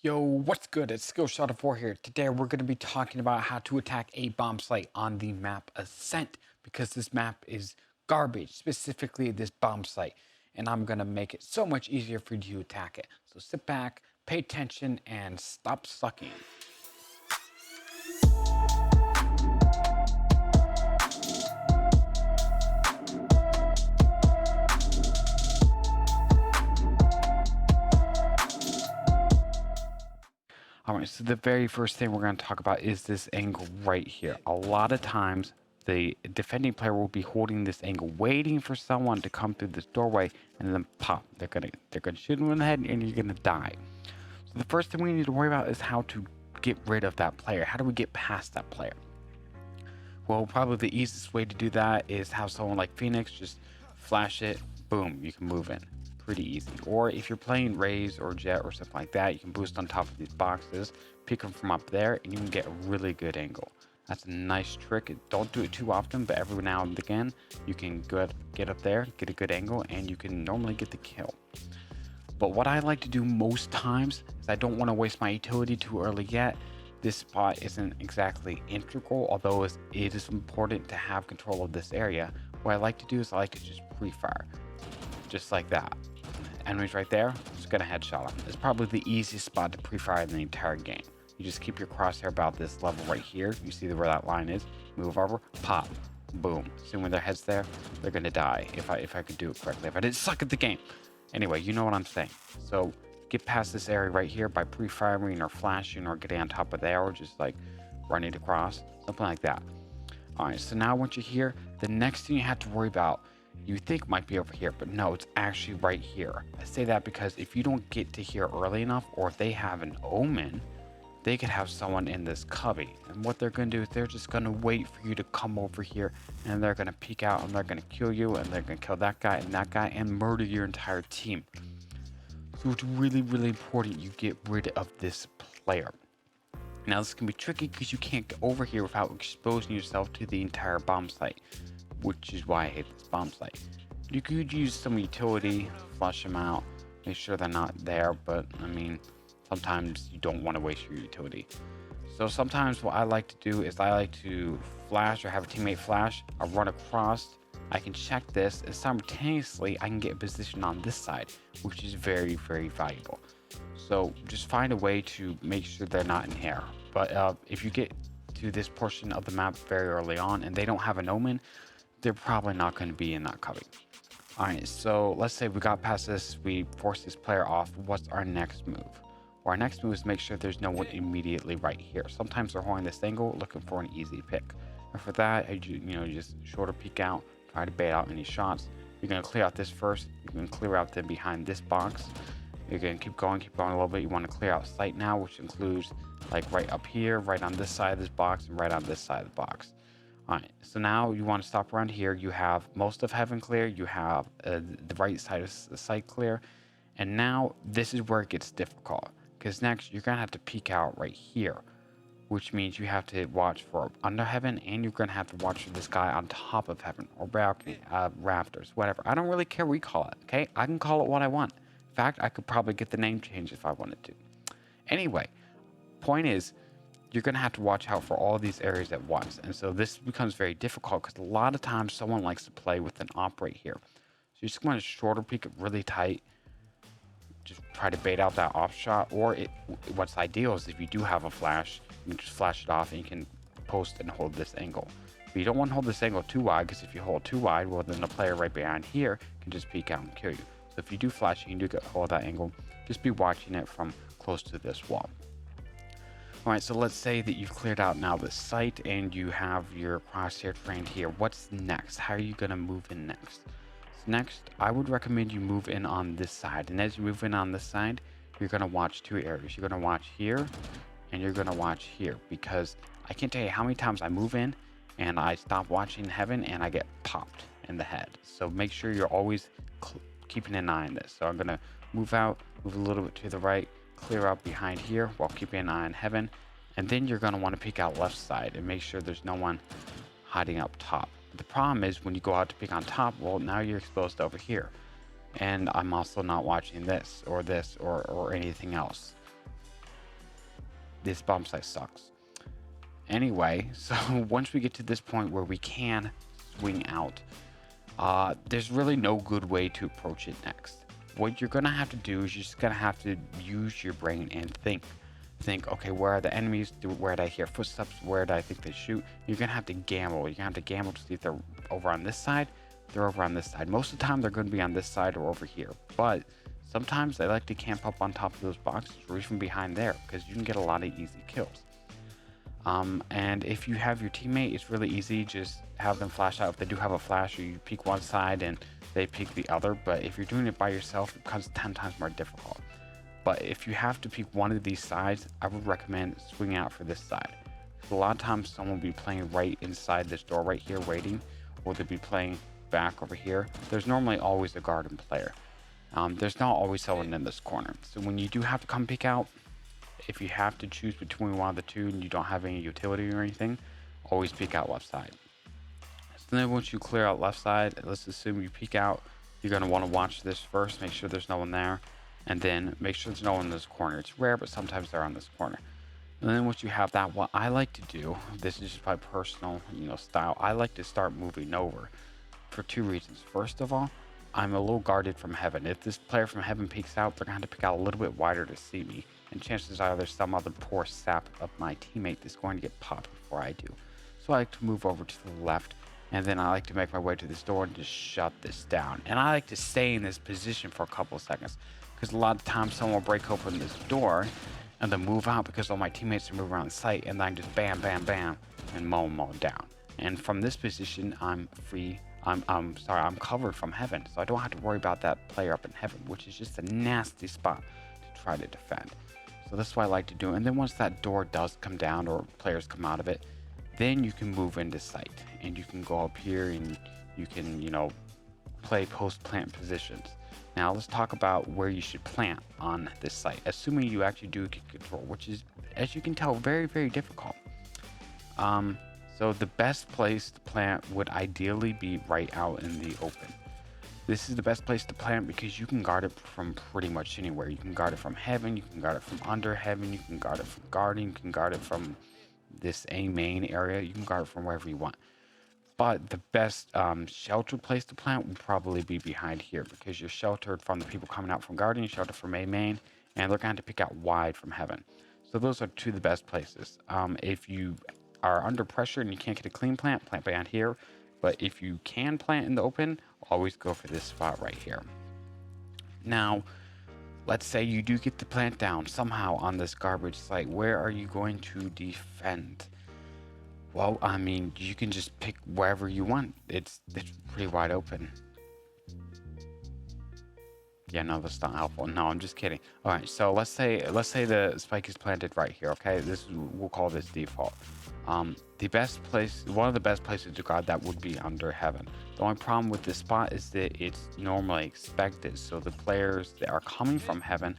Yo, what's good? It's Skillshot4 here. Today we're going to be talking about how to attack a bomb site on the map Ascent because this map is garbage, specifically this bomb site, and I'm going to make it so much easier for you to attack it. So sit back, pay attention, and stop sucking. All right, so the very first thing we're going to talk about is this angle right here. A lot of times, the defending player will be holding this angle, waiting for someone to come through this doorway, and then pop. They're gonna shoot him in the head, and you're gonna die. So the first thing we need to worry about is how to get rid of that player. How do we get past that player? Well, probably the easiest way to do that is have someone like Phoenix just flash it, boom, you can move in. Pretty easy. Or if you're playing Raze or Jet or stuff like that, you can boost on top of these boxes, pick them from up there, and you can get a really good angle. That's a nice trick. Don't do it too often, but every now and again, you can get up there, get a good angle, and you can normally get the kill. But what I like to do most times is I don't want to waste my utility too early yet. This spot isn't exactly integral, although it is important to have control of this area. What I like to do is I like to just pre-fire, just like that. Enemies right there, just gonna headshot them. It's probably the easiest spot to pre-fire in the entire game. You just keep your crosshair about this level right here. You see where that line is. Move over, pop, boom. See when their head's there, they're gonna die. If I could do it correctly. If I didn't suck at the game. Anyway, you know what I'm saying. So get past this area right here by pre-firing or flashing or getting on top of there, or just like running across, something like that. All right. So now once you're here, the next thing you have to worry about, you think might be over here, but no, it's actually right here. I say that because if you don't get to here early enough, or if they have an omen, they could have someone in this cubby. And what they're going to do is they're just going to wait for you to come over here, and they're going to peek out, and they're going to kill you, and they're going to kill that guy and murder your entire team. So it's really, really important you get rid of this player. Now this can be tricky because you can't get over here without exposing yourself to the entire bomb site, which is why I hate this bomb site. You could use some utility, flush them out, make sure they're not there, but I mean, sometimes you don't want to waste your utility. So sometimes what I like to do is I like to flash or have a teammate flash. I'll run across, I can check this, and simultaneously I can get a position on this side, which is very, very valuable. So just find a way to make sure they're not in here. But if you get to this portion of the map very early on and they don't have an omen, they're probably not going to be in that cubby. All right, so let's say we got past this, we force this player off. What's our next move? Well, our next move is make sure there's no one immediately right here. Sometimes they're holding this angle, looking for an easy pick. And for that, you just shorter peek out, try to bait out any shots. You're going to clear out this first. You're going to clear out then behind this box. You're going to keep going a little bit. You want to clear out sight now, which includes like right up here, right on this side of this box, and right on this side of the box. All right, so now you want to stop around here. You have most of heaven clear. You have the right side of the site clear. And now this is where it gets difficult, because next you're going to have to peek out right here, which means you have to watch for under heaven, and you're going to have to watch for this guy on top of heaven or balcony, rafters, whatever. I don't really care what we call it, okay? I can call it what I want. In fact, I could probably get the name changed if I wanted to. Anyway, point is, you're going to have to watch out for all these areas at once. And so this becomes very difficult because a lot of times someone likes to play with an op right here. So you just want to shorter peek it really tight. Just try to bait out that off shot. Or what's ideal is if you do have a flash, you can just flash it off and you can post and hold this angle. But you don't want to hold this angle too wide, because if you hold too wide, well, then the player right behind here can just peek out and kill you. So if you do flash and you do get hold that angle, just be watching it from close to this wall. All right, so let's say that you've cleared out now the site and you have your crosshair trained here. What's next? How are you going to move in next? So next, I would recommend you move in on this side. And as you move in on this side, you're going to watch two areas. You're going to watch here and you're going to watch here, because I can't tell you how many times I move in and I stop watching heaven and I get popped in the head. So make sure you're always keeping an eye on this. So I'm going to move out, move a little bit to the right, clear out behind here while keeping an eye on heaven, and then you're going to want to peek out left side and make sure there's no one hiding up top. But the problem is when you go out to peek on top, well, now you're exposed over here, and I'm also not watching this or anything else. this bomb site sucks. Anyway, so once we get to this point where we can swing out, there's really no good way to approach it next. What you're gonna have to do is you're just gonna have to use your brain and think. Think, okay, where are the enemies? Where did I hear footsteps? Where did I think they shoot? You're gonna have to gamble. You're gonna have to gamble to see if they're over on this side, they're over on this side. Most of the time, they're gonna be on this side or over here. But sometimes they like to camp up on top of those boxes or even behind there because you can get a lot of easy kills. And if you have your teammate, it's really easy. Just have them flash out. If they do have a flash, or you peek one side and they peek the other. But if you're doing it by yourself, it becomes 10 times more difficult. But if you have to peek one of these sides, I would recommend swinging out for this side. A lot of times someone will be playing right inside this door right here waiting, or they'll be playing back over here. There's normally always a garden player. There's not always someone in this corner. So when you do have to come peek out, if you have to choose between one of the two and you don't have any utility or anything, always peek out left side. So then once you clear out left side, let's assume you peek out, you're going to want to watch this first, make sure there's no one there, and then make sure there's no one in this corner. It's rare, but sometimes they're on this corner. And then once you have that, what I like to do, this is just my personal, style, I like to start moving over for two reasons. First of all, I'm a little guarded from heaven. If this player from heaven peeks out, they're going to have to peek out a little bit wider to see me. And chances are there's some other poor sap of my teammate that's going to get popped before I do. So I like to move over to the left, and then I like to make my way to this door and just shut this down. And I like to stay in this position for a couple of seconds, because a lot of times someone will break open this door and then move out because all my teammates are moving around the site, and then I just bam, bam, bam, and mow them all down. And from this position, I'm free. I'm covered from heaven, so I don't have to worry about that player up in heaven, which is just a nasty spot to try to defend. So that's what I like to do. And then once that door does come down or players come out of it, then you can move into sight and you can go up here and you can, play post-plant positions. Now let's talk about where you should plant on this site, assuming you actually do get control, which is, as you can tell, very, very difficult. So the best place to plant would ideally be right out in the open. This is the best place to plant because you can guard it from pretty much anywhere. You can guard it from heaven, you can guard it from under heaven, you can guard it from garden, you can guard it from this A main area, you can guard it from wherever you want. But the best sheltered place to plant would probably be behind here because you're sheltered from the people coming out from garden, you're sheltered from A main, and they're going to pick out wide from heaven. So those are two of the best places. If you are under pressure and you can't get a clean plant behind here. But if you can plant in the open, always go for this spot right here. Now, let's say you do get the plant down somehow on this garbage site. Where are you going to defend? Well, I mean, you can just pick wherever you want. It's pretty wide open. Yeah, no, that's not helpful. No, I'm just kidding. All right, so let's say the spike is planted right here. Okay, we'll call this default. The best place, one of the best places to guard that would be under heaven. The only problem with this spot is that it's normally expected. So the players that are coming from heaven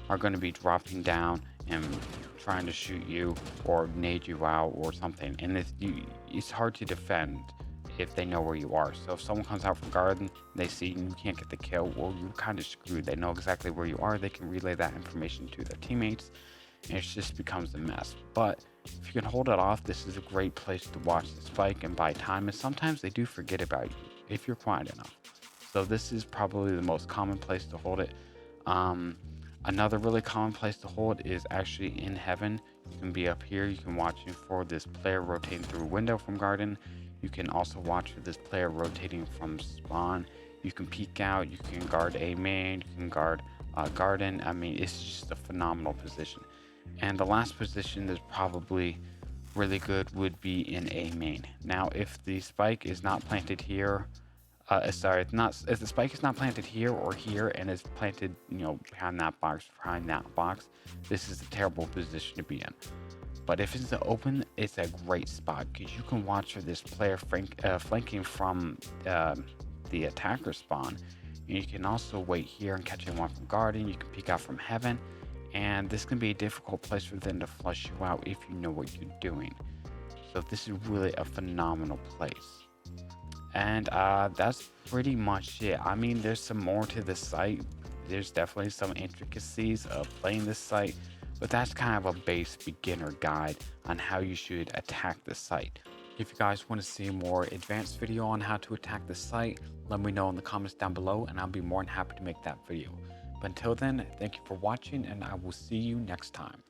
are going to be dropping down and trying to shoot you or nade you out or something. And it's hard to defend if they know where you are. So if someone comes out from garden, they see you can't get the kill, well, you're kind of screwed. They know exactly where you are. They can relay that information to their teammates, and it just becomes a mess. But if you can hold it off, this is a great place to watch the spike and buy time. And sometimes they do forget about you if you're quiet enough. So this is probably the most common place to hold it. Another really common place to hold is actually in heaven. You can be up here. You can watch for this player rotating through a window from garden. You can also watch for this player rotating from spawn. You can peek out. You can guard A main. You can guard garden. I mean, it's just a phenomenal position. And the last position that's probably really good would be in A main. Now, if the spike is not planted here, if the spike is not planted here or here and is planted, behind that box, this is a terrible position to be in. But if it's open, it's a great spot because you can watch for this player flanking from the attacker spawn. And you can also wait here and catch one from garden. You can peek out from heaven. And this can be a difficult place for them to flush you out if you know what you're doing. So this is really a phenomenal place. And that's pretty much it. I mean, there's some more to the site. There's definitely some intricacies of playing this site. But that's kind of a base beginner guide on how you should attack the site. If you guys want to see a more advanced video on how to attack the site, let me know in the comments down below and I'll be more than happy to make that video. But until then, thank you for watching and I will see you next time.